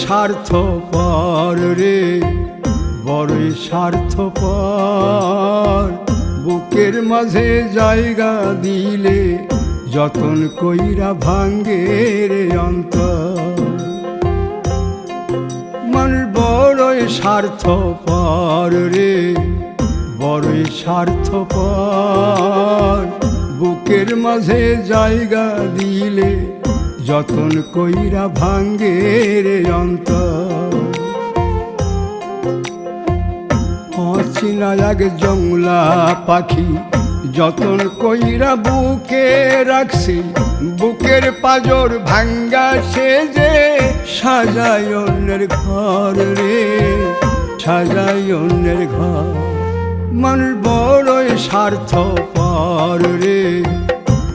স্বার্থপর রে, বড়ই স্বার্থপর। বুকের মাঝে জায়গা দিলে যতন কইরা ভাঙ্গে রে অন্তর। মানুষ বড়ই স্বার্থপর রে, বড়ই স্বার্থপর। বুকের মাঝে জায়গা দিলে যতন কইরা ভাঙ্গে রে অন্তর। অচিনা এক জংলা পাখি যতন কইরা বুকে রাখছি, বুকের পাজর ভাঙ্গা সে যে সাজায় অন্যের ঘর রে, সাজায় অন্যের ঘর। মানুষ বড়ই স্বার্থপর রে,